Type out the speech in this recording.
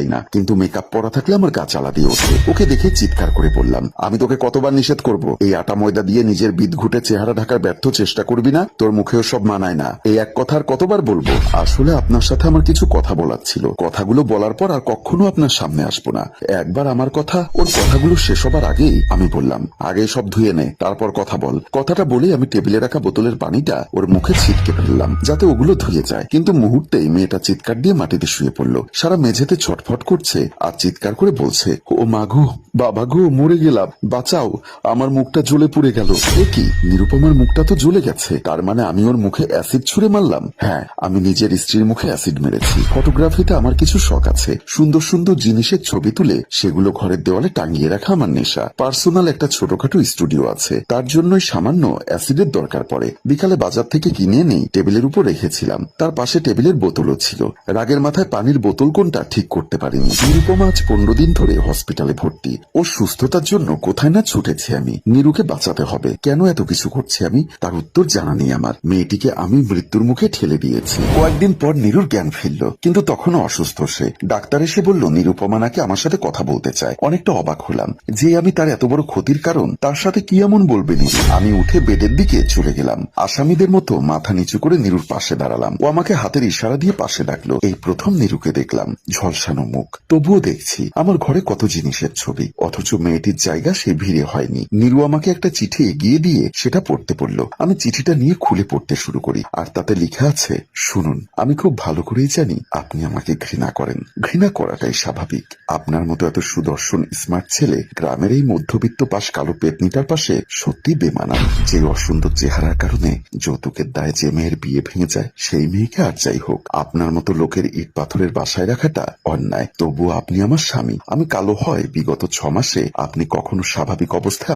না, কিন্তু মেকআপ পরা থাকলে আমার গা জ্বালা দিয়ে ওঠে। ওকে দেখে চিৎকার করে বললাম, আমি তোকে কতবার নিষেধ করব, এই আটা ময়দা দিয়ে নিজের বিদ ঘুটে চেহারা ঢাকার ব্যর্থ চেষ্টা করবি না? তোর মুখেও সব মানায় না। এই এক কথা আর কতবার বলবো? আসলে আপনার সাথে আমার কিছু কথা বলার ছিল। কথাগুলো বলার পর আর কখনো আপনার সামনে আসবো না। একবার আমার কথা, ওর কথাগুলো শেষ হবার আগেই আমি বললাম, আগে সব ধুয়ে নে, তারপর কথা বল। কথাটা বলেই আমি টেবিলে রাখা বোতলের পানিটা ওর মুখে ছিটকে ফেললাম যাতে ওগুলো ধুয়ে যায়। কিন্তু মুহূর্তেই মেয়েটা চিৎকার দিয়ে মাটিতে শুয়ে পড়লো। সারা মেঝেতে ছটফট করছে আর চিৎকার করে বলছে, ও মাগো, বাবা গো, মরে গেলাম, বাঁচাও, আমার মুখটা জ্বলে পুড়ে গেল। এ কি, নিরুপমার মুখটা তো জ্বলে গেছে, তার মানে আমি ওর মুখে অ্যাসিড ছুঁড়ে মারলাম? হ্যাঁ, আমি নিজের স্ত্রীর মুখে অ্যাসিড মেরেছি। ফটোগ্রাফিতে আমার কিছু শখ আছে। সুন্দর সুন্দর জিনিসের ছবি তুলে সেগুলো ঘরের দেওয়ালে টাঙিয়ে রাখা আমার নেশা। পার্সোনাল একটা ছোটখাটো স্টুডিও আছে, তার জন্যই সামান্য অ্যাসিডের দরকার পড়ে। বিকালে বাজার থেকে কিনে এনে টেবিলের উপর রেখেছিলাম। তার পাশে টেবিলের বোতলও ছিল। রাগের মাথায় পানির বোতল কোনটা ঠিক করতে পারিনি। নিরুপমা আজ 15 দিন ধরে হসপিটালে ভর্তি। ওর সুস্থতার জন্য কোথায় না ছুটেছি আমি। নিরুকে বাঁচাতে হবে। কেন এত কিছু করছি আমি, তার উত্তর জানা নেই আমার। মেয়েটিকে আমি মৃত্যুর মুখে ঠেলে দিয়েছি। কয়েকদিন পর নিরুর জ্ঞান ফিরল, কিন্তু তখনও অসুস্থ সে। ডাক্তার এসে বলল নিরুপমা নাকি আমার সাথে কথা বলতে চায়। অনেকটা অবাক হলাম যে আমি তার এত বড় ক্ষতির কারণ, তার সাথে কি এমন বলবে নিরু। আমি উঠে বেডের দিকে চলে গেলাম। আসামিদের মতো মাথা নিচু করে নিরুর পাশে দাঁড়ালাম। ও আমাকে হাতের ইশারা দিয়ে পাশে ডাকলো। এই প্রথম নিরুকে দেখলাম, ঝলসানো মুখ। তবুও দেখছি আমার ঘরে কত জিনিসের ছবি, অথচ মেয়েটির জায়গা সে ভিড়ে হয়নি। নিরু আমাকে একটা চিঠি এগিয়ে দিয়ে সেটা পড়তে বলল। আমি চিঠিটা নিয়ে খুলে পড়তে শুরু করি, আর তাতে লেখা আছে, শুনুন, আমি খুব ভালো করেই জানি আপনি আমাকে ঘৃণা করেন। ঘৃণা করাটাই স্বাভাবিক। আপনার মতো এত সুদর্শন স্মার্ট ছেলে গ্রামের এই মধ্যবিত্ত পাশ কালো পেতনিটার পাশে সত্যি বেমানান। যে অসুন্দর চেহারার কারণে যৌতুকের দায়ে যে মেয়ের বিয়ে ভেঙে যায়, সেই মেয়েকে আর যাই হোক, আপনার মতো লোকের ইট পাথরের বাসায় রাখাটা অন্যায়। তবুও আপনি আমার স্বামী। আমি কালো হয় বিগত 6 মাসে আপনি কখনো স্বাভাবিক অবস্থায়